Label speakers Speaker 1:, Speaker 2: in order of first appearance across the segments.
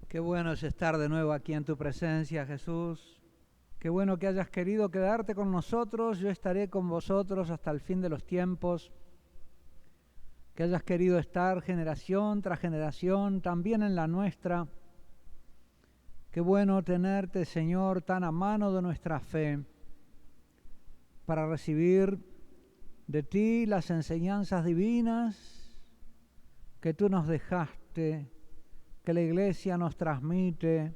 Speaker 1: Qué bueno es estar de nuevo aquí en tu presencia, Jesús. Qué bueno que hayas querido quedarte con nosotros. Yo estaré con vosotros hasta el fin de los tiempos. Que hayas querido estar generación tras generación, también en la nuestra. Qué bueno tenerte, Señor, tan a mano de nuestra fe, para recibir de ti las enseñanzas divinas que tú nos dejaste, que la Iglesia nos transmite,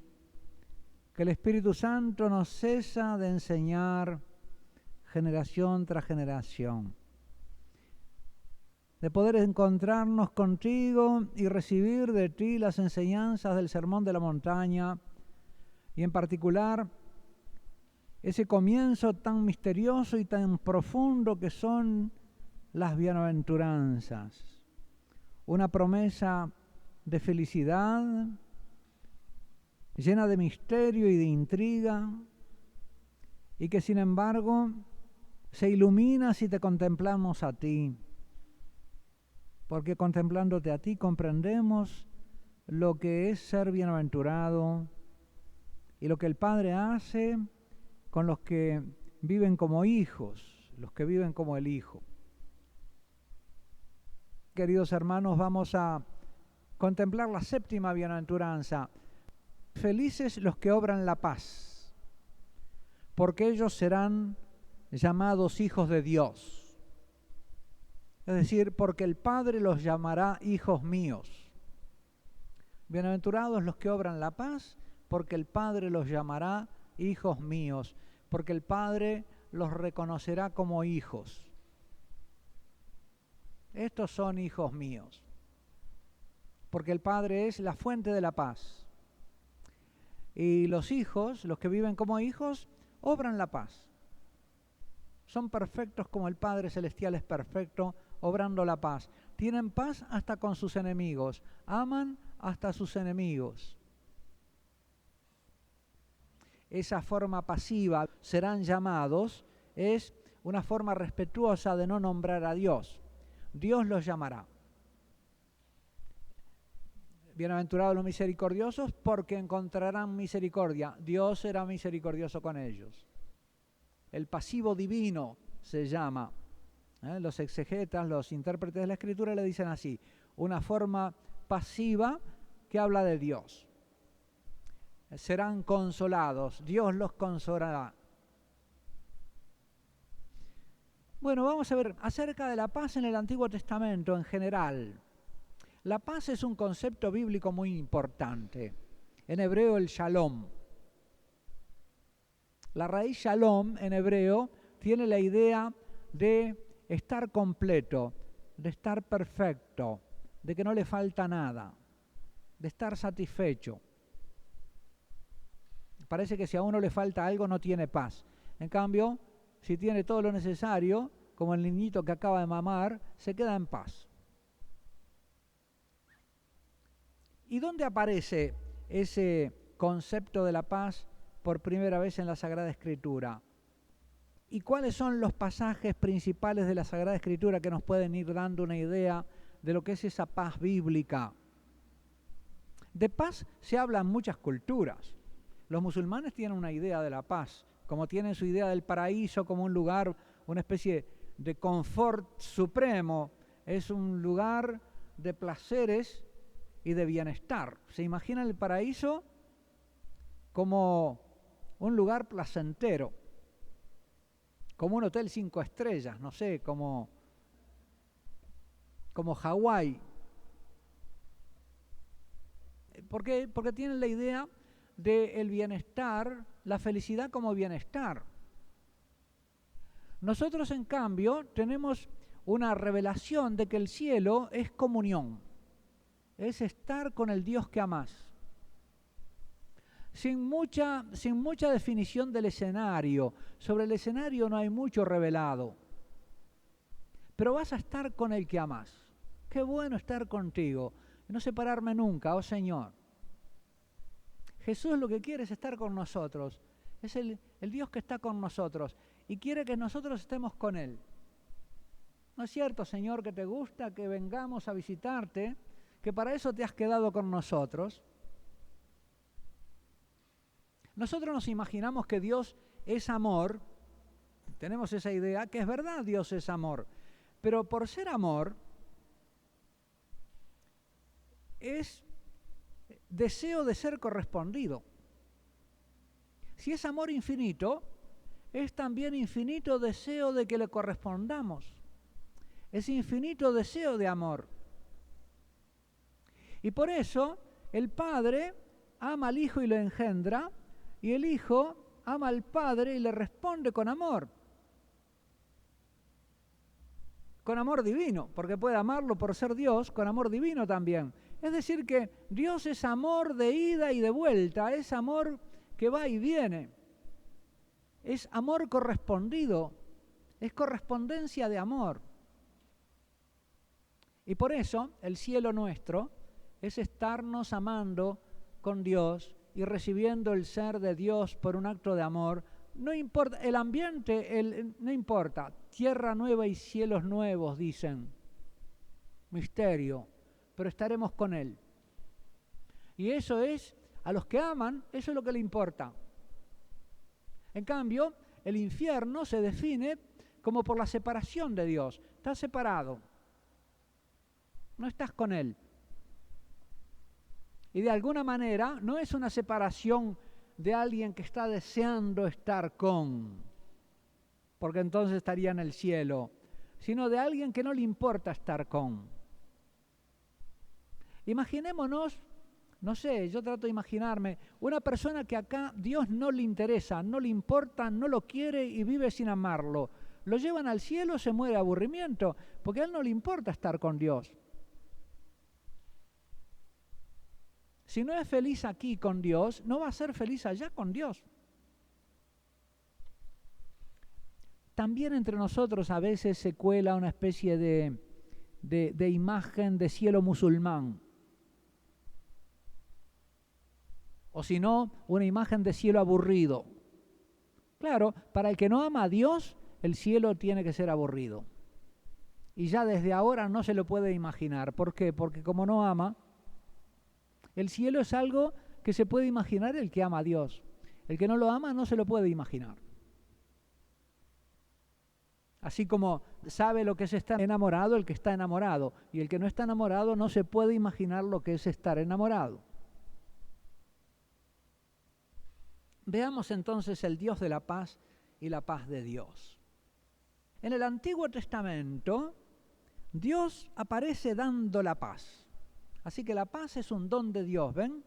Speaker 1: que el Espíritu Santo nos cesa de enseñar generación tras generación. De poder encontrarnos contigo y recibir de ti las enseñanzas del Sermón de la Montaña, y en particular ese comienzo tan misterioso y tan profundo que son las bienaventuranzas. Una promesa de felicidad, llena de misterio y de intriga, y que sin embargo se ilumina si te contemplamos a ti, porque contemplándote a ti comprendemos lo que es ser bienaventurado y lo que el Padre hace con los que viven como hijos, los que viven como el Hijo. Queridos hermanos, vamos a contemplar la séptima bienaventuranza. Felices los que obran la paz, porque ellos serán llamados hijos de Dios. Es decir, porque el Padre los llamará hijos míos. Bienaventurados los que obran la paz, porque el Padre los llamará hijos míos, porque el Padre los reconocerá como hijos. Estos son hijos míos, porque el Padre es la fuente de la paz. Y los hijos, los que viven como hijos, obran la paz. Son perfectos como el Padre Celestial es perfecto, obrando la paz. Tienen paz hasta con sus enemigos, aman hasta a sus enemigos. Esa forma pasiva, serán llamados, es una forma respetuosa de no nombrar a Dios. Dios los llamará. Bienaventurados los misericordiosos, porque encontrarán misericordia. Dios será misericordioso con ellos. El pasivo divino se llama. Los exegetas, los intérpretes de la Escritura le dicen así: una forma pasiva que habla de Dios. Serán consolados, Dios los consolará. Bueno, vamos a ver acerca de la paz en el Antiguo Testamento en general. La paz es un concepto bíblico muy importante. En hebreo, el shalom. La raíz shalom en hebreo tiene la idea de estar completo, de estar perfecto, de que no le falta nada, de estar satisfecho. Parece que si a uno le falta algo no tiene paz. En cambio, si tiene todo lo necesario, como el niñito que acaba de mamar, se queda en paz. ¿Y dónde aparece ese concepto de la paz por primera vez en la Sagrada Escritura? ¿Y cuáles son los pasajes principales de la Sagrada Escritura que nos pueden ir dando una idea de lo que es esa paz bíblica? De paz se habla en muchas culturas. Los musulmanes tienen una idea de la paz, como tienen su idea del paraíso como un lugar, una especie de confort supremo. Es un lugar de placeres y de bienestar. ¿Se imaginan el paraíso como un lugar placentero? Como un hotel 5 estrellas, no sé, como Hawái. ¿Por qué? Porque tienen la idea del bienestar, la felicidad como bienestar. Nosotros, en cambio, tenemos una revelación de que el cielo es comunión, es estar con el Dios que amás. Sin mucha definición del escenario. Sobre el escenario no hay mucho revelado. Pero vas a estar con el que amás. Qué bueno estar contigo. No separarme nunca, oh Señor. Jesús lo que quiere es estar con nosotros. Es el Dios que está con nosotros y quiere que nosotros estemos con Él. ¿No es cierto, Señor, que te gusta que vengamos a visitarte? Que para eso te has quedado con nosotros. Nosotros nos imaginamos que Dios es amor, tenemos esa idea, que es verdad, Dios es amor, pero por ser amor es deseo de ser correspondido. Si es amor infinito, es también infinito deseo de que le correspondamos. Es infinito deseo de amor. Y por eso el Padre ama al Hijo y lo engendra, y el Hijo ama al Padre y le responde con amor. Con amor divino, porque puede amarlo por ser Dios, con amor divino también. Es decir que Dios es amor de ida y de vuelta, es amor que va y viene. Es amor correspondido, es correspondencia de amor. Y por eso el cielo nuestro es estarnos amando con Dios y recibiendo el ser de Dios por un acto de amor. No importa, el ambiente, no importa, tierra nueva y cielos nuevos, dicen, misterio, pero estaremos con Él. Y eso es, a los que aman, eso es lo que le importa. En cambio, el infierno se define como por la separación de Dios. Estás separado, no estás con Él. Y de alguna manera no es una separación de alguien que está deseando estar con, porque entonces estaría en el cielo, sino de alguien que no le importa estar con. Imaginémonos, no sé, yo trato de imaginarme, una persona que acá Dios no le interesa, no le importa, no lo quiere y vive sin amarlo. Lo llevan al cielo, se muere de aburrimiento, porque a él no le importa estar con Dios. Si no es feliz aquí con Dios, no va a ser feliz allá con Dios. También entre nosotros a veces se cuela una especie de imagen de cielo musulmán. O si no, una imagen de cielo aburrido. Claro, para el que no ama a Dios, el cielo tiene que ser aburrido. Y ya desde ahora no se lo puede imaginar. ¿Por qué? Porque como no ama, el cielo es algo que se puede imaginar el que ama a Dios. El que no lo ama no se lo puede imaginar. Así como sabe lo que es estar enamorado el que está enamorado, y el que no está enamorado no se puede imaginar lo que es estar enamorado. Veamos entonces el Dios de la paz y la paz de Dios. En el Antiguo Testamento, Dios aparece dando la paz. Así que la paz es un don de Dios, ¿ven?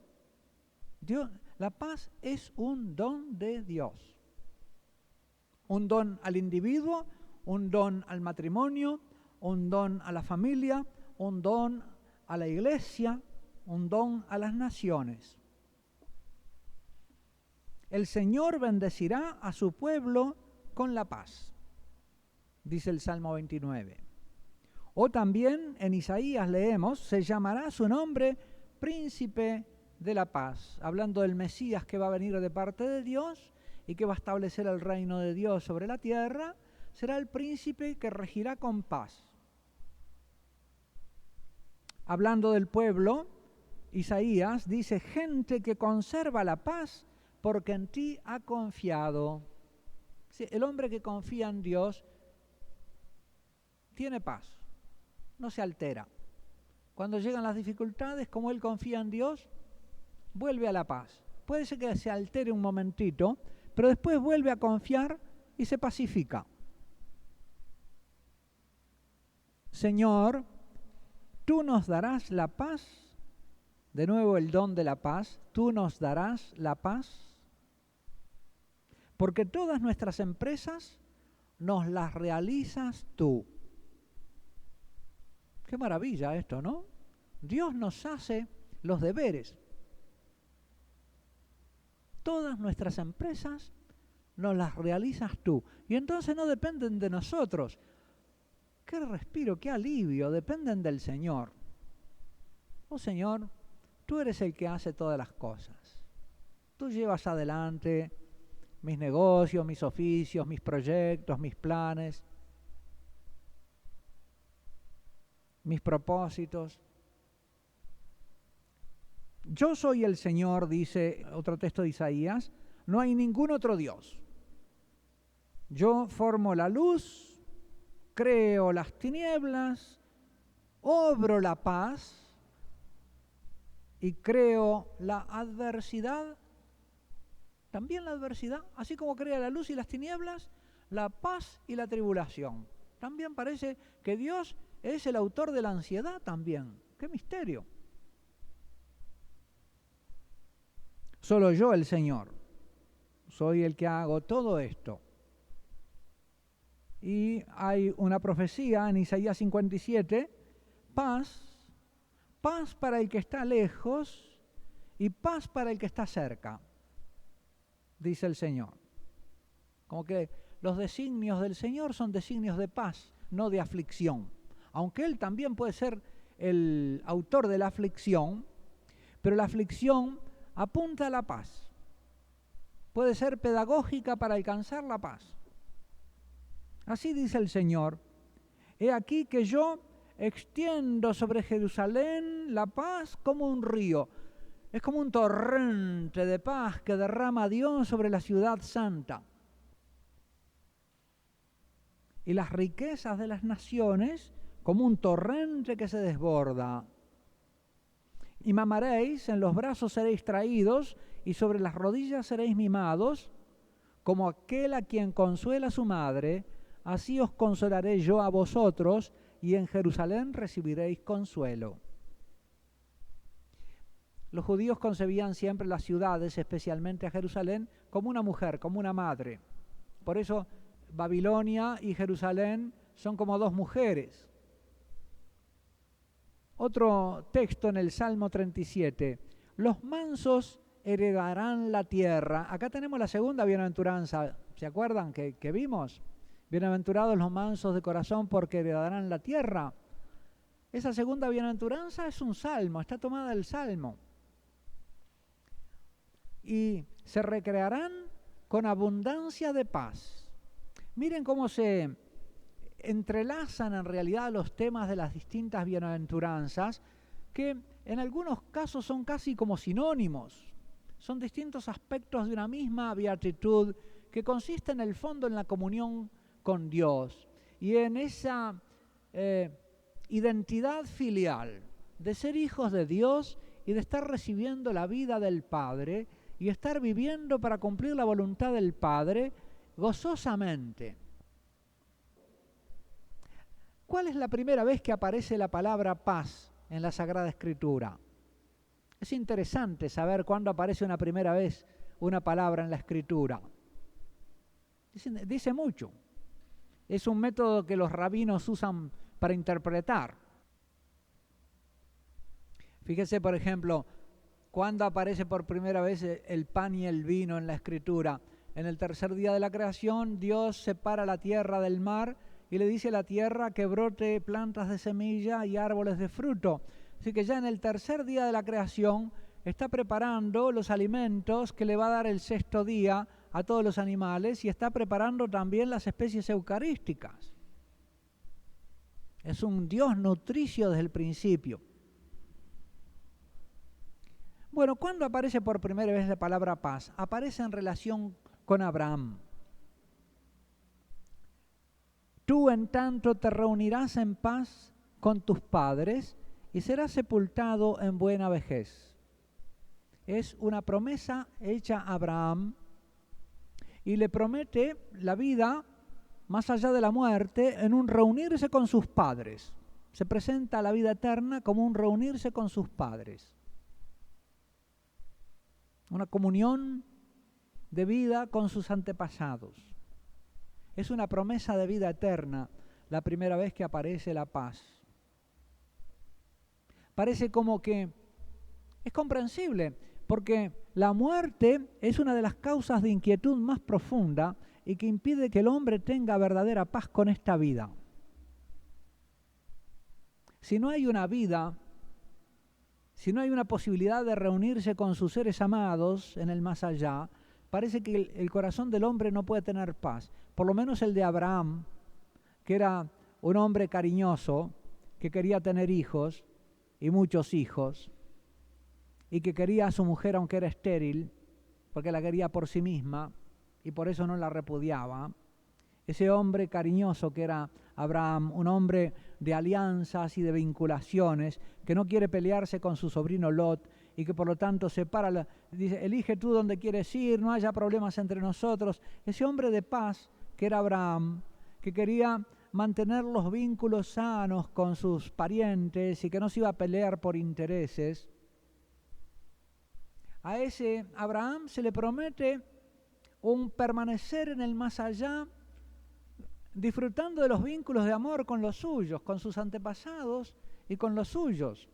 Speaker 1: La paz es un don de Dios. Un don al individuo, un don al matrimonio, un don a la familia, un don a la iglesia, un don a las naciones. El Señor bendecirá a su pueblo con la paz, dice el Salmo 29. O también en Isaías leemos, se llamará su nombre Príncipe de la Paz, hablando del Mesías que va a venir de parte de Dios y que va a establecer el reino de Dios sobre la tierra. Será el príncipe que regirá con paz. Hablando del pueblo, Isaías dice, gente que conserva la paz porque en ti ha confiado. Sí, el hombre que confía en Dios tiene paz, no se altera. Cuando llegan las dificultades, como él confía en Dios, vuelve a la paz. Puede ser que se altere un momentito, pero después vuelve a confiar y se pacifica. Señor, tú nos darás la paz, de nuevo el don de la paz, tú nos darás la paz, porque todas nuestras empresas nos las realizas tú. Qué maravilla esto, ¿no? Dios nos hace los deberes. Todas nuestras empresas nos las realizas tú. Y entonces no dependen de nosotros. Qué respiro, qué alivio, dependen del Señor. Oh Señor, tú eres el que hace todas las cosas. Tú llevas adelante mis negocios, mis oficios, mis proyectos, mis planes, mis propósitos. Yo soy el Señor, dice otro texto de Isaías, No hay ningún otro Dios. Yo formo la luz, creo las tinieblas, obro la paz y creo la adversidad. También la adversidad, así como crea la luz y las tinieblas, la paz y la tribulación. También parece que Dios es el autor de la ansiedad también. ¡Qué misterio! Solo yo, el Señor, soy el que hago todo esto. Y hay una profecía en Isaías 57, paz para el que está lejos y paz para el que está cerca, dice el Señor. Como que los designios del Señor son designios de paz, no de aflicción. Aunque Él también puede ser el autor de la aflicción, pero la aflicción apunta a la paz. Puede ser pedagógica para alcanzar la paz. Así dice el Señor: he aquí que yo extiendo sobre Jerusalén la paz como un río. Es como un torrente de paz que derrama Dios sobre la ciudad santa. Y las riquezas de las naciones como un torrente que se desborda. Y mamaréis, en los brazos seréis traídos, y sobre las rodillas seréis mimados, como aquel a quien consuela su madre, así os consolaré yo a vosotros, y en Jerusalén recibiréis consuelo. Los judíos concebían siempre las ciudades, especialmente a Jerusalén, como una mujer, como una madre. Por eso Babilonia y Jerusalén son como dos mujeres. Otro texto en el Salmo 37. Los mansos heredarán la tierra. Acá tenemos la segunda bienaventuranza. ¿Se acuerdan que vimos? Bienaventurados los mansos de corazón porque heredarán la tierra. Esa segunda bienaventuranza es un salmo, está tomada del Salmo. Y se recrearán con abundancia de paz. Miren cómo se entrelazan en realidad los temas de las distintas bienaventuranzas, que en algunos casos son casi como sinónimos. Son distintos aspectos de una misma beatitud que consiste en el fondo en la comunión con Dios y en esa identidad filial de ser hijos de Dios y de estar recibiendo la vida del Padre y estar viviendo para cumplir la voluntad del Padre gozosamente. ¿Cuál es la primera vez que aparece la palabra paz en la Sagrada Escritura? Es interesante saber cuándo aparece una primera vez una palabra en la Escritura. Dice mucho. Es un método que los rabinos usan para interpretar. Fíjese, por ejemplo, cuándo aparece por primera vez el pan y el vino en la Escritura. En el tercer día de la creación, Dios separa la tierra del mar y le dice a la tierra que brote plantas de semilla y árboles de fruto. Así que ya en el tercer día de la creación está preparando los alimentos que le va a dar el sexto día a todos los animales y está preparando también las especies eucarísticas. Es un Dios nutricio desde el principio. Bueno, ¿cuándo aparece por primera vez la palabra paz? Aparece en relación con Abraham. Tú en tanto te reunirás en paz con tus padres y serás sepultado en buena vejez. Es una promesa hecha a Abraham y le promete la vida más allá de la muerte en un reunirse con sus padres. Se presenta la vida eterna como un reunirse con sus padres. Una comunión de vida con sus antepasados. Es una promesa de vida eterna la primera vez que aparece la paz. Parece como que es comprensible, porque la muerte es una de las causas de inquietud más profunda y que impide que el hombre tenga verdadera paz con esta vida. Si no hay una vida, si no hay una posibilidad de reunirse con sus seres amados en el más allá, parece que el corazón del hombre no puede tener paz. Por lo menos el de Abraham, que era un hombre cariñoso, que quería tener hijos y muchos hijos, y que quería a su mujer aunque era estéril, porque la quería por sí misma y por eso no la repudiaba. Ese hombre cariñoso que era Abraham, un hombre de alianzas y de vinculaciones, que no quiere pelearse con su sobrino Lot y que por lo tanto dice, elige tú dónde quieres ir, no haya problemas entre nosotros. Ese hombre de paz que era Abraham, que quería mantener los vínculos sanos con sus parientes y que no se iba a pelear por intereses, a ese Abraham se le promete un permanecer en el más allá, disfrutando de los vínculos de amor con los suyos, con sus antepasados y con los suyos.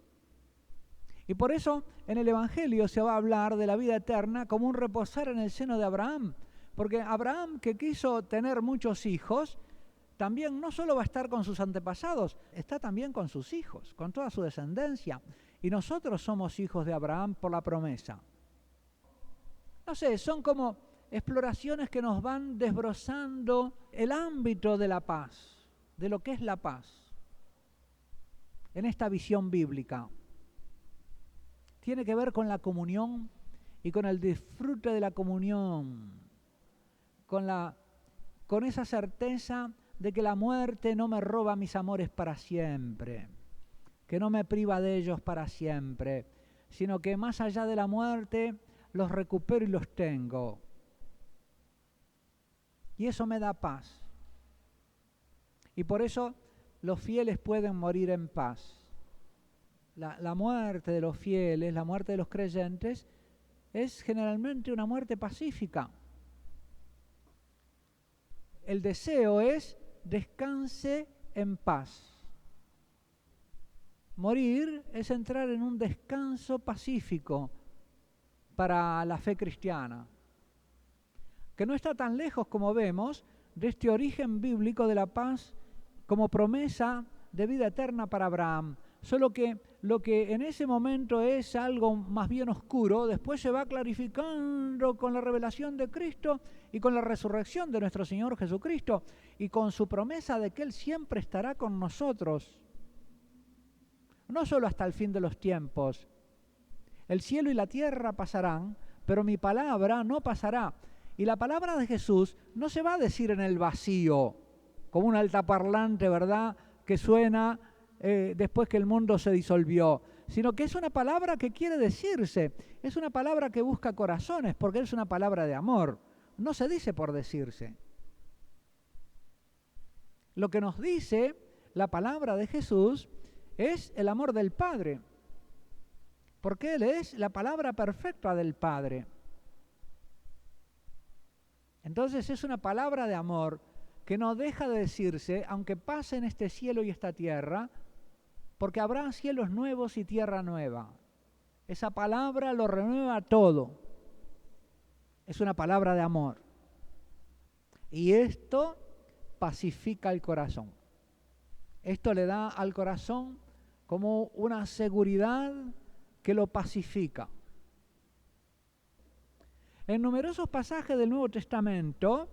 Speaker 1: Y por eso en el Evangelio se va a hablar de la vida eterna como un reposar en el seno de Abraham, porque Abraham, que quiso tener muchos hijos, también no solo va a estar con sus antepasados, está también con sus hijos, con toda su descendencia. Y nosotros somos hijos de Abraham por la promesa. No sé, son como exploraciones que nos van desbrozando el ámbito de la paz, de lo que es la paz, en esta visión bíblica. Tiene que ver con la comunión y con el disfrute de la comunión, con esa certeza de que la muerte no me roba mis amores para siempre, que no me priva de ellos para siempre, sino que más allá de la muerte los recupero y los tengo. Y eso me da paz. Y por eso los fieles pueden morir en paz. La muerte de los fieles, la muerte de los creyentes, es generalmente una muerte pacífica. El deseo es descanse en paz. Morir es entrar en un descanso pacífico para la fe cristiana, que no está tan lejos, como vemos, de este origen bíblico de la paz como promesa de vida eterna para Abraham. Solo que lo que en ese momento es algo más bien oscuro, después se va clarificando con la revelación de Cristo y con la resurrección de nuestro Señor Jesucristo y con su promesa de que Él siempre estará con nosotros, no solo hasta el fin de los tiempos. El cielo y la tierra pasarán, pero mi palabra no pasará. Y la palabra de Jesús no se va a decir en el vacío, como un altaparlante, ¿verdad?, que suena después que el mundo se disolvió, sino que es una palabra que quiere decirse, es una palabra que busca corazones, porque es una palabra de amor, no se dice por decirse. Lo que nos dice la palabra de Jesús es el amor del Padre, porque Él es la palabra perfecta del Padre. Entonces es una palabra de amor que no deja de decirse, aunque pase en este cielo y esta tierra, porque habrá cielos nuevos y tierra nueva. Esa palabra lo renueva todo. Es una palabra de amor. Y esto pacifica el corazón. Esto le da al corazón como una seguridad que lo pacifica. En numerosos pasajes del Nuevo Testamento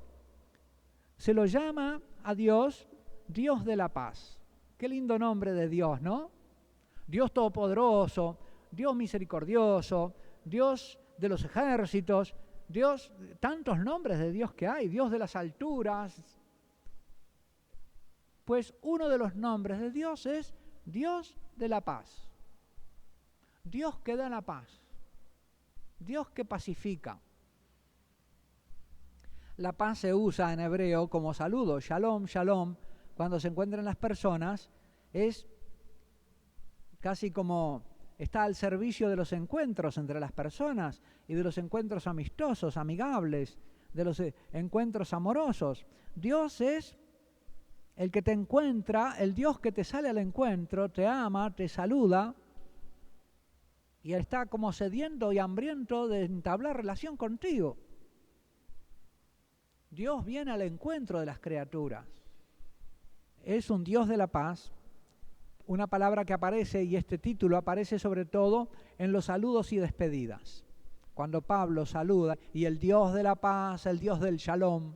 Speaker 1: se lo llama a Dios, Dios de la paz. Qué lindo nombre de Dios, ¿no? Dios todopoderoso, Dios misericordioso, Dios de los ejércitos, Dios, tantos nombres de Dios que hay, Dios de las alturas. Pues uno de los nombres de Dios es Dios de la paz. Dios que da la paz. Dios que pacifica. La paz se usa en hebreo como saludo, shalom, shalom, cuando se encuentran las personas, es casi como está al servicio de los encuentros entre las personas y de los encuentros amistosos, amigables, de los encuentros amorosos. Dios es el que te encuentra, el Dios que te sale al encuentro, te ama, te saluda y está como sediento y hambriento de entablar relación contigo. Dios viene al encuentro de las criaturas. Es un Dios de la paz, una palabra que aparece, y este título aparece sobre todo en los saludos y despedidas. Cuando Pablo saluda, y el Dios de la paz, el Dios del shalom,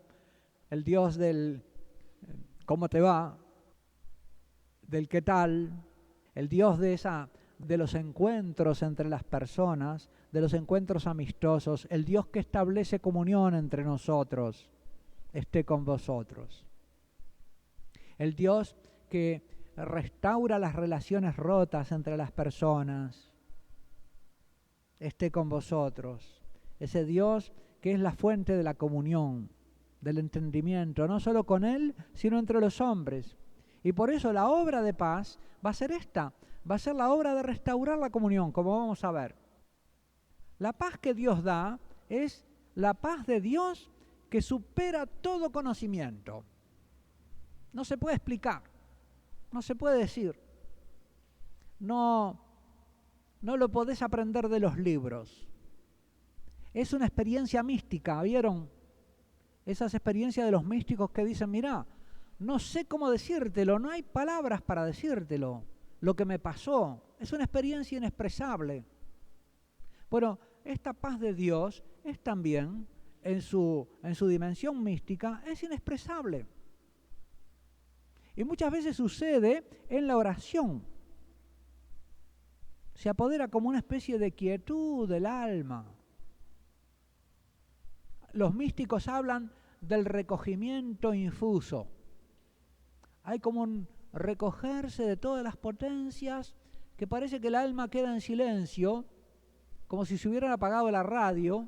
Speaker 1: el Dios del ¿cómo te va?, del qué tal, el Dios de los encuentros entre las personas, de los encuentros amistosos, el Dios que establece comunión entre nosotros, esté con vosotros. El Dios que restaura las relaciones rotas entre las personas, esté con vosotros. Ese Dios que es la fuente de la comunión, del entendimiento, no solo con Él, sino entre los hombres. Y por eso la obra de paz va a ser esta, va a ser la obra de restaurar la comunión, como vamos a ver. La paz que Dios da es la paz de Dios que supera todo conocimiento. No se puede explicar, no se puede decir. No lo podés aprender de los libros. Es una experiencia mística, ¿vieron? Esas experiencias de los místicos que dicen, mirá, no sé cómo decírtelo, no hay palabras para decírtelo, lo que me pasó. Es una experiencia inexpresable. Bueno, esta paz de Dios es también, en su dimensión mística, es inexpresable. Y muchas veces sucede en la oración. Se apodera como una especie de quietud del alma. Los místicos hablan del recogimiento infuso. Hay como un recogerse de todas las potencias que parece que el alma queda en silencio, como si se hubieran apagado la radio,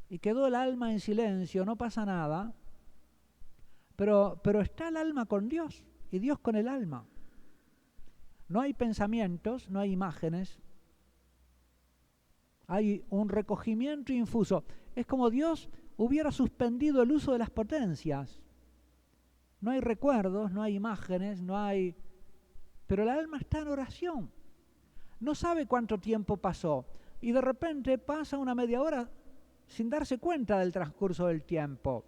Speaker 1: y quedó el alma en silencio, no pasa nada, pero está el alma con Dios y Dios con el alma. No hay pensamientos, no hay imágenes, hay un recogimiento infuso. Es como Dios hubiera suspendido el uso de las potencias. No hay recuerdos, no hay imágenes, pero el alma está en oración. No sabe cuánto tiempo pasó y de repente pasa una media hora sin darse cuenta del transcurso del tiempo.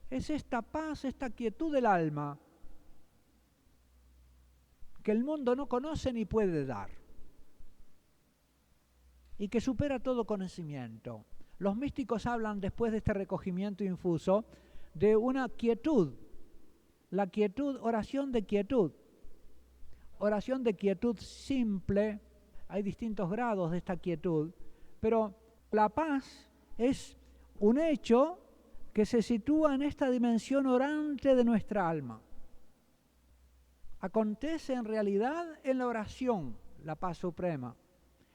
Speaker 1: Es esta paz, esta quietud del alma que el mundo no conoce ni puede dar y que supera todo conocimiento. Los místicos hablan, después de este recogimiento infuso, de una quietud. La quietud, oración de quietud simple. Hay distintos grados de esta quietud, pero la paz es un hecho que se sitúa en esta dimensión orante de nuestra alma. Acontece en realidad en la oración, la paz suprema.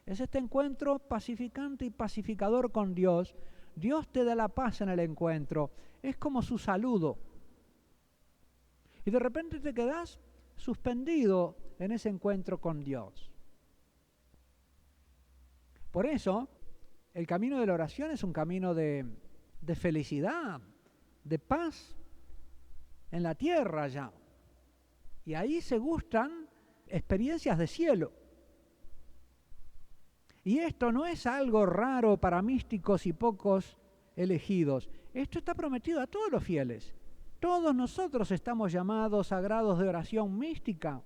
Speaker 1: Es este encuentro pacificante y pacificador con Dios. Dios te da la paz en el encuentro. Es como su saludo. Y de repente te quedás suspendido en ese encuentro con Dios. Por eso, el camino de la oración es un camino de felicidad, de paz en la tierra ya. Y ahí se gustan experiencias de cielo. Y esto no es algo raro para místicos y pocos elegidos. Esto está prometido a todos los fieles. Todos nosotros estamos llamados a grados de oración mística.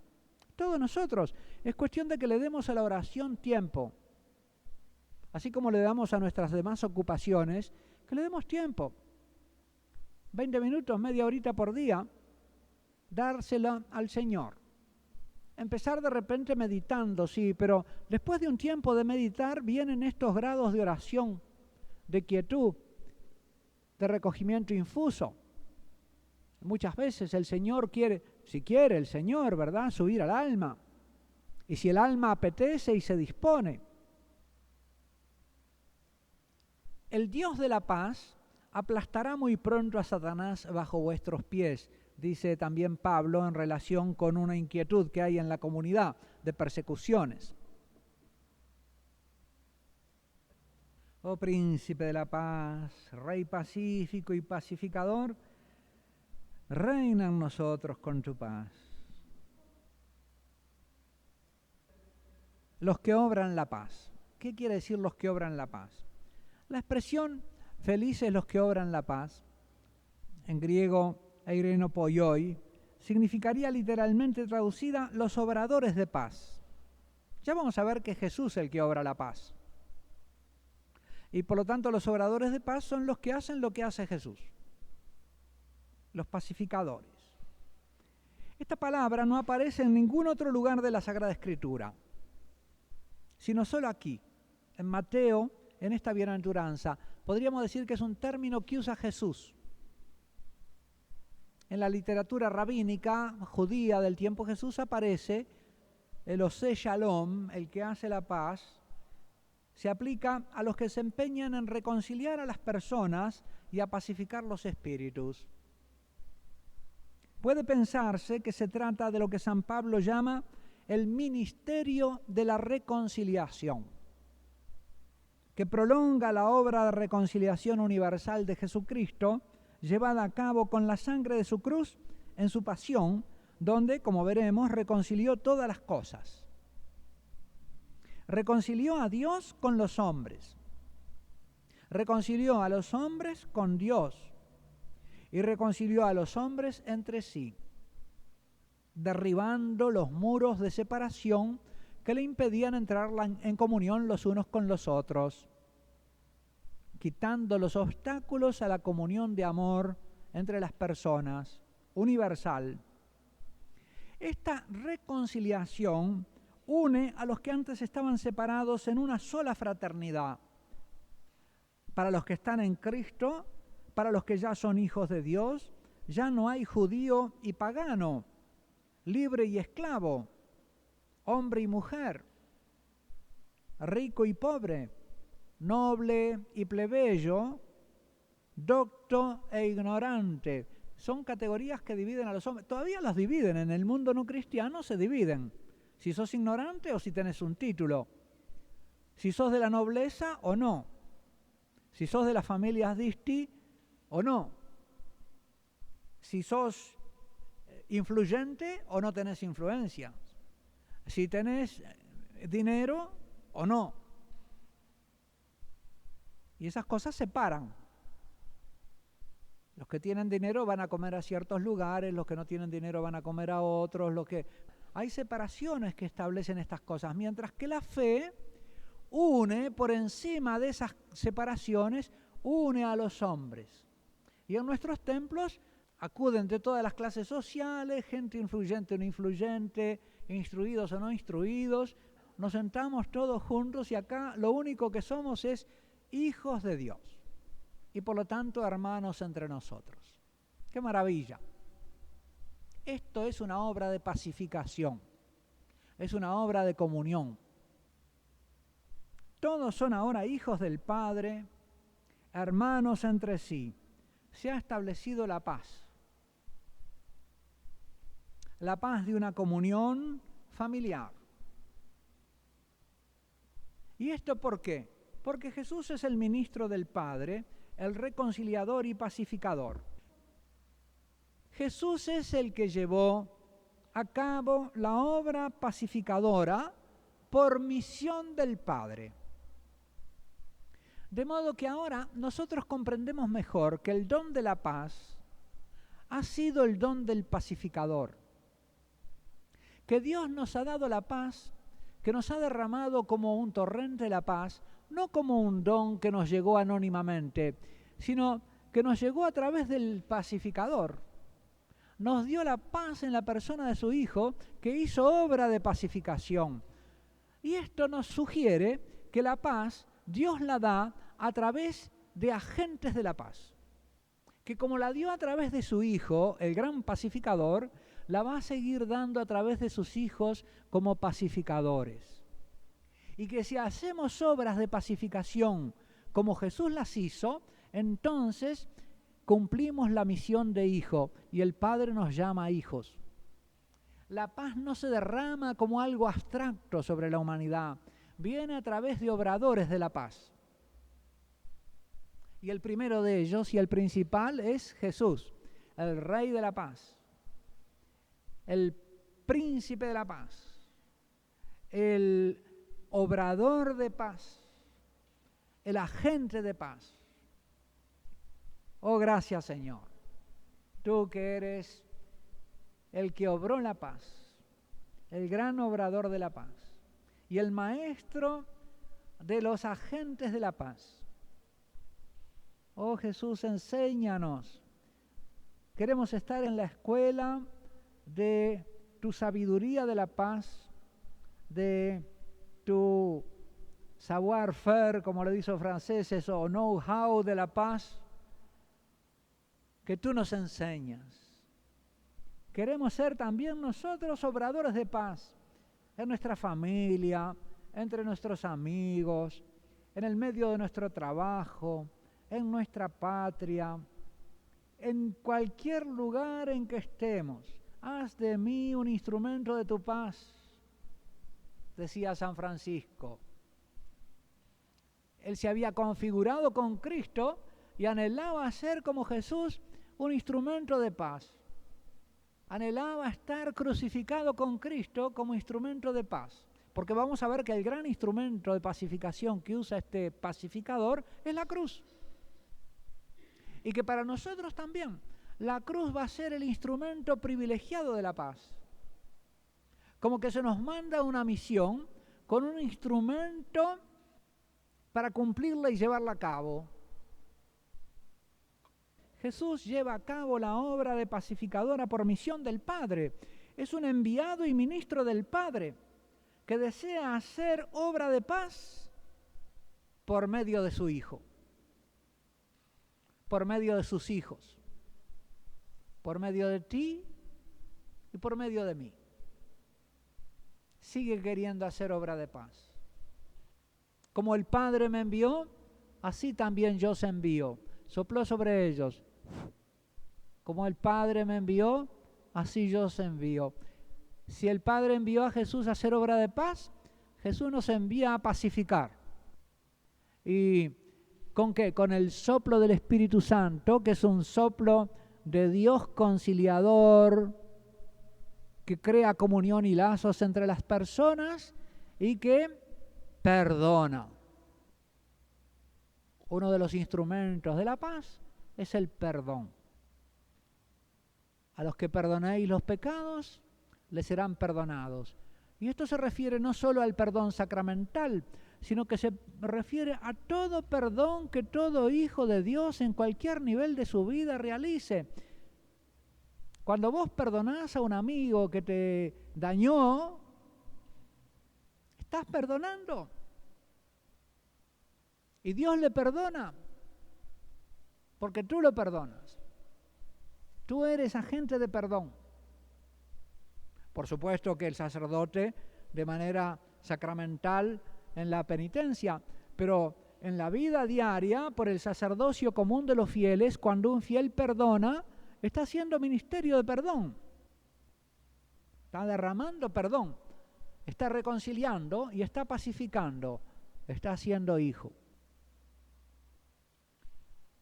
Speaker 1: Todos nosotros. Es cuestión de que le demos a la oración tiempo. Así como le damos a nuestras demás ocupaciones, que le demos tiempo. 20 minutos, media horita por día, dársela al Señor. Empezar de repente meditando, sí, pero después de un tiempo de meditar vienen estos grados de oración, de quietud, de recogimiento infuso. Muchas veces el Señor quiere, si quiere el Señor, ¿verdad?, subir al alma. Y si el alma apetece y se dispone. El Dios de la paz aplastará muy pronto a Satanás bajo vuestros pies, dice también Pablo en relación con una inquietud que hay en la comunidad de persecuciones. Oh príncipe de la paz, rey pacífico y pacificador, reina en nosotros con tu paz. Los que obran la paz. ¿Qué quiere decir los que obran la paz? La expresión felices los que obran la paz, en griego eireno poioi, significaría literalmente traducida los obradores de paz. Ya vamos a ver que es Jesús el que obra la paz. Y por lo tanto los obradores de paz son los que hacen lo que hace Jesús. Los pacificadores. Esta palabra no aparece en ningún otro lugar de la Sagrada Escritura. sino solo aquí, en Mateo, en esta bienaventuranza. Podríamos decir que es un término que usa Jesús. En la literatura rabínica judía del tiempo de Jesús aparece el Osé Shalom, el que hace la paz. Se aplica a los que se empeñan en reconciliar a las personas y a pacificar los espíritus. Puede pensarse que se trata de lo que San Pablo llama el ministerio de la reconciliación, que prolonga la obra de reconciliación universal de Jesucristo, llevada a cabo con la sangre de su cruz en su pasión, donde, como veremos, reconcilió todas las cosas. Reconcilió a Dios con los hombres, reconcilió a los hombres con Dios y reconcilió a los hombres entre sí, derribando los muros de separación que le impedían entrar en comunión los unos con los otros, quitando los obstáculos a la comunión de amor entre las personas, universal. Esta reconciliación une a los que antes estaban separados en una sola fraternidad. Para los que están en Cristo, para los que ya son hijos de Dios, ya no hay judío y pagano, libre y esclavo, hombre y mujer, rico y pobre, noble y plebeyo, docto e ignorante. Son categorías que dividen a los hombres. Todavía los dividen, en el mundo no cristiano se dividen. Si sos ignorante o si tenés un título. Si sos de la nobleza o no. Si sos de las familias Disti o no. Si sos influyente o no tenés influencia. Si tenés dinero o no. Y esas cosas separan. Los que tienen dinero van a comer a ciertos lugares, los que no tienen dinero van a comer a otros, Hay separaciones que establecen estas cosas, mientras que la fe une, por encima de esas separaciones, une a los hombres. Y en nuestros templos acuden de todas las clases sociales, gente influyente o no influyente, instruidos o no instruidos. Nos sentamos todos juntos y acá lo único que somos es hijos de Dios. Y por lo tanto, hermanos entre nosotros. ¡Qué maravilla! Esto es una obra de pacificación, es una obra de comunión. Todos son ahora hijos del Padre, hermanos entre sí. Se ha establecido la paz de una comunión familiar. ¿Y esto por qué? Porque Jesús es el ministro del Padre, el reconciliador y pacificador. Jesús es el que llevó a cabo la obra pacificadora por misión del Padre. De modo que ahora nosotros comprendemos mejor que el don de la paz ha sido el don del pacificador. Que Dios nos ha dado la paz, que nos ha derramado como un torrente la paz, no como un don que nos llegó anónimamente, sino que nos llegó a través del pacificador. Nos dio la paz en la persona de su Hijo, que hizo obra de pacificación. Y esto nos sugiere que la paz Dios la da a través de agentes de la paz. Que como la dio a través de su Hijo, el gran pacificador, la va a seguir dando a través de sus hijos como pacificadores. Y que si hacemos obras de pacificación como Jesús las hizo, entonces cumplimos la misión de hijo y el Padre nos llama hijos. La paz no se derrama como algo abstracto sobre la humanidad, viene a través de obradores de la paz. Y el primero de ellos y el principal es Jesús, el Rey de la paz, el Príncipe de la paz, el obrador de paz, el agente de paz. Oh, gracias, Señor. Tú que eres el que obró la paz, el gran obrador de la paz y el maestro de los agentes de la paz. Oh, Jesús, enséñanos. Queremos estar en la escuela de tu sabiduría de la paz, de tu savoir-faire, como le dicen los franceses, o know-how de la paz, que tú nos enseñas. Queremos ser también nosotros obradores de paz en nuestra familia, entre nuestros amigos, en el medio de nuestro trabajo, en nuestra patria, en cualquier lugar en que estemos. Haz de mí un instrumento de tu paz, decía San Francisco. Él se había configurado con Cristo y anhelaba ser como Jesús un instrumento de paz. Anhelaba estar crucificado con Cristo como instrumento de paz. Porque vamos a ver que el gran instrumento de pacificación que usa este pacificador es la cruz. Y que para nosotros también la cruz va a ser el instrumento privilegiado de la paz. Como que se nos manda una misión con un instrumento para cumplirla y llevarla a cabo. Jesús lleva a cabo la obra de pacificadora por misión del Padre. Es un enviado y ministro del Padre que desea hacer obra de paz por medio de su Hijo, por medio de sus hijos, por medio de ti y por medio de mí. Sigue queriendo hacer obra de paz. Como el Padre me envió, así también yo os envío. Sopló sobre ellos. Como el Padre me envió, así yo os envío. Si el Padre envió a Jesús a hacer obra de paz, Jesús nos envía a pacificar. ¿Y con qué? Con el soplo del Espíritu Santo, que es un soplo de Dios conciliador, que crea comunión y lazos entre las personas y que perdona. Uno de los instrumentos de la paz es el perdón. A los que perdonéis los pecados, les serán perdonados. Y esto se refiere no solo al perdón sacramental, sino que se refiere a todo perdón que todo hijo de Dios en cualquier nivel de su vida realice. Cuando vos perdonás a un amigo que te dañó, estás perdonando. Y Dios le perdona, porque tú lo perdonas. Tú eres agente de perdón. Por supuesto que el sacerdote, de manera sacramental en la penitencia, pero en la vida diaria, por el sacerdocio común de los fieles, cuando un fiel perdona, está haciendo ministerio de perdón. Está derramando perdón. Está reconciliando y está pacificando. Está haciendo hijo.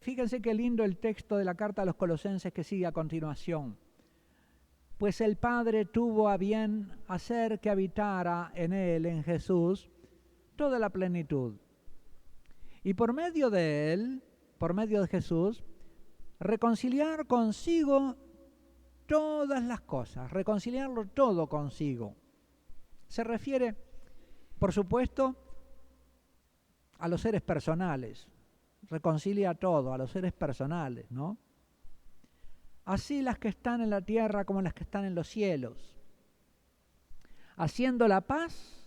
Speaker 1: Fíjense qué lindo el texto de la carta a los Colosenses que sigue a continuación. Pues el Padre tuvo a bien hacer que habitara en él, en Jesús, toda la plenitud. Y por medio de él, por medio de Jesús, reconciliar consigo todas las cosas, reconciliarlo todo consigo. Se refiere, por supuesto, a los seres personales. Reconcilia todo, a los seres personales, ¿no? Así las que están en la tierra como las que están en los cielos. Haciendo la paz,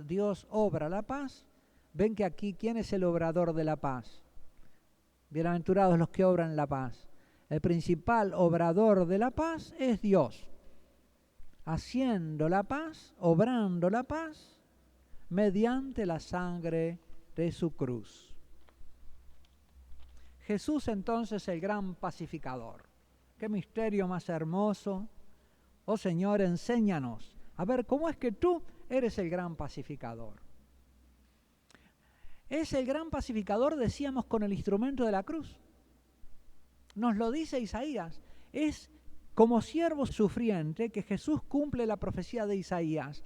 Speaker 1: Dios obra la paz. Ven que aquí, ¿quién es el obrador de la paz? Bienaventurados los que obran la paz. El principal obrador de la paz es Dios. Haciendo la paz, obrando la paz, mediante la sangre de su cruz. Jesús entonces el gran pacificador. Qué misterio más hermoso. Oh Señor, enséñanos a ver cómo es que tú eres el gran pacificador. Es el gran pacificador, decíamos, con el instrumento de la cruz. Nos lo dice Isaías. Es como siervo sufriente que Jesús cumple la profecía de Isaías.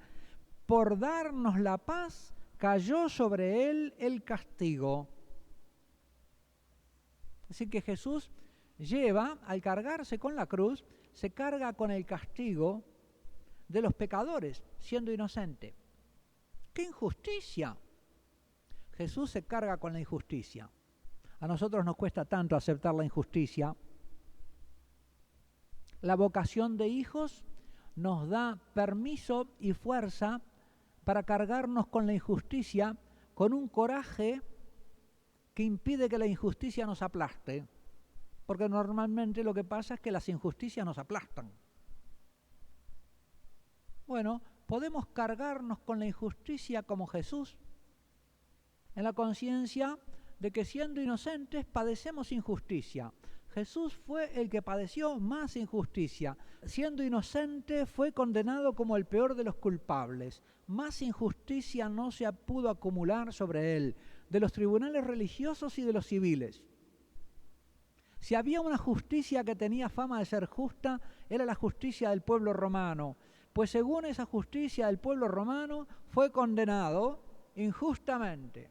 Speaker 1: Por darnos la paz, cayó sobre él el castigo. Así que Jesús lleva, al cargarse con la cruz, se carga con el castigo de los pecadores, siendo inocente. ¡Qué injusticia! Jesús se carga con la injusticia. A nosotros nos cuesta tanto aceptar la injusticia. La vocación de hijos nos da permiso y fuerza para cargarnos con la injusticia, con un coraje que impide que la injusticia nos aplaste. Porque normalmente lo que pasa es que las injusticias nos aplastan. Bueno, podemos cargarnos con la injusticia como Jesús, en la conciencia de que siendo inocentes padecemos injusticia. Jesús fue el que padeció más injusticia. Siendo inocente fue condenado como el peor de los culpables. Más injusticia no se pudo acumular sobre él, de los tribunales religiosos y de los civiles. Si había una justicia que tenía fama de ser justa, era la justicia del pueblo romano. Pues según esa justicia del pueblo romano, fue condenado injustamente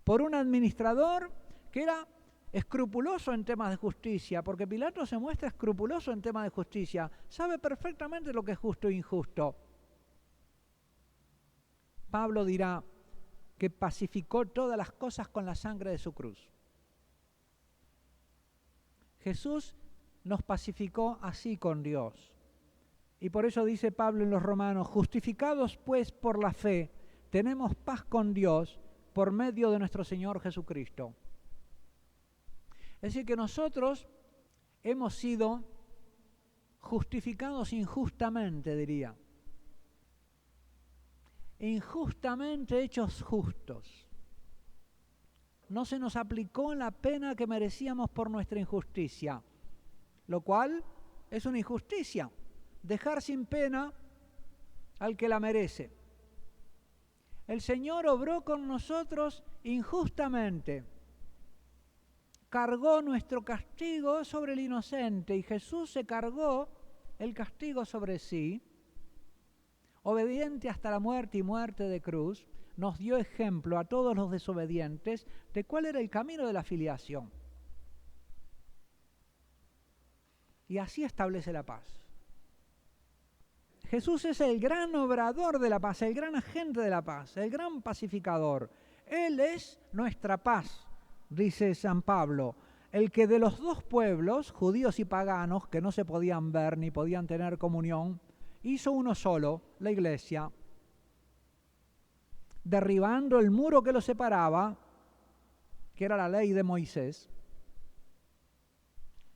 Speaker 1: por un administrador que era escrupuloso en temas de justicia, porque Pilato se muestra escrupuloso en temas de justicia, sabe perfectamente lo que es justo e injusto. Pablo dirá que pacificó todas las cosas con la sangre de su cruz. Jesús nos pacificó así con Dios. Y por eso dice Pablo en los Romanos, justificados pues por la fe, tenemos paz con Dios por medio de nuestro Señor Jesucristo. Es decir, que nosotros hemos sido justificados injustamente, diría. Injustamente hechos justos. No se nos aplicó la pena que merecíamos por nuestra injusticia, lo cual es una injusticia, dejar sin pena al que la merece. El Señor obró con nosotros injustamente, cargó nuestro castigo sobre el inocente y Jesús se cargó el castigo sobre sí, obediente hasta la muerte y muerte de cruz, nos dio ejemplo a todos los desobedientes de cuál era el camino de la filiación. Y así establece la paz. Jesús es el gran obrador de la paz, el gran agente de la paz, el gran pacificador. Él es nuestra paz, dice San Pablo, el que de los dos pueblos, judíos y paganos, que no se podían ver ni podían tener comunión, hizo uno solo, la Iglesia, derribando el muro que los separaba, que era la ley de Moisés,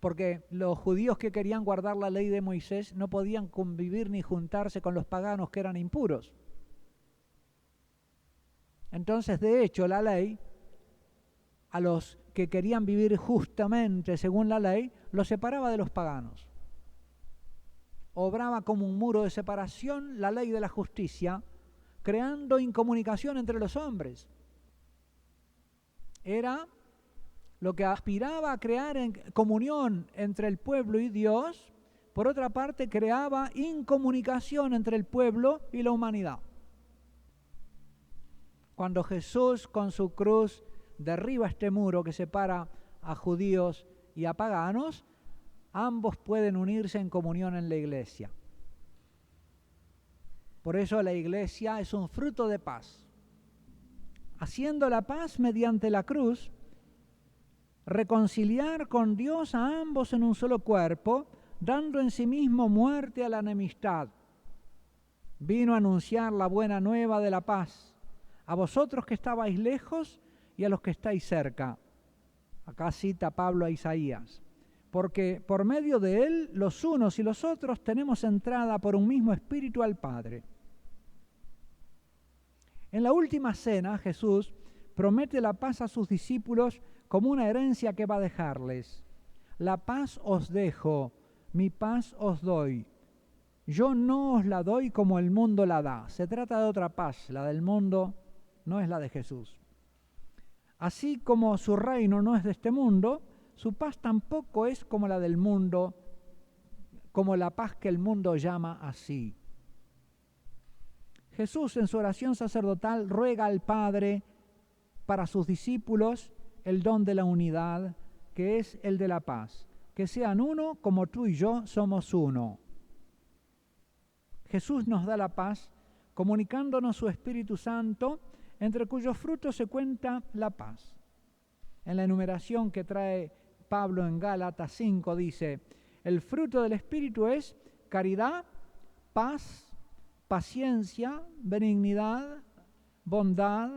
Speaker 1: porque los judíos que querían guardar la ley de Moisés no podían convivir ni juntarse con los paganos que eran impuros. Entonces, de hecho, la ley, a los que querían vivir justamente según la ley, los separaba de los paganos. Obraba como un muro de separación la ley de la justicia, creando incomunicación entre los hombres. Era lo que aspiraba a crear en comunión entre el pueblo y Dios, por otra parte creaba incomunicación entre el pueblo y la humanidad. Cuando Jesús con su cruz derriba este muro que separa a judíos y a paganos, ambos pueden unirse en comunión en la Iglesia. Por eso la Iglesia es un fruto de paz. Haciendo la paz mediante la cruz, reconciliar con Dios a ambos en un solo cuerpo, dando en sí mismo muerte a la enemistad. Vino a anunciar la buena nueva de la paz, a vosotros que estabais lejos y a los que estáis cerca. Acá cita Pablo a Isaías. Porque por medio de él, los unos y los otros tenemos entrada por un mismo espíritu al Padre. En la última cena, Jesús promete la paz a sus discípulos como una herencia que va a dejarles. La paz os dejo, mi paz os doy. Yo no os la doy como el mundo la da. Se trata de otra paz, la del mundo no es la de Jesús. Así como su reino no es de este mundo, su paz tampoco es como la del mundo, como la paz que el mundo llama así. Jesús en su oración sacerdotal ruega al Padre para sus discípulos el don de la unidad, que es el de la paz, que sean uno como tú y yo somos uno. Jesús nos da la paz comunicándonos su Espíritu Santo, entre cuyos frutos se cuenta la paz. En la enumeración que trae Pablo en Gálatas 5 dice, el fruto del Espíritu es caridad, paz, paciencia, benignidad, bondad,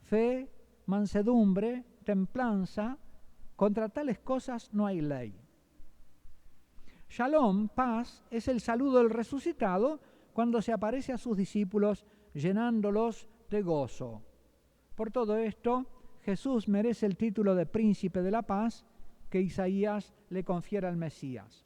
Speaker 1: fe, mansedumbre, templanza. Contra tales cosas no hay ley. Shalom, paz, es el saludo del resucitado cuando se aparece a sus discípulos llenándolos de gozo. Por todo esto, Jesús merece el título de príncipe de la paz que Isaías le confiere al Mesías.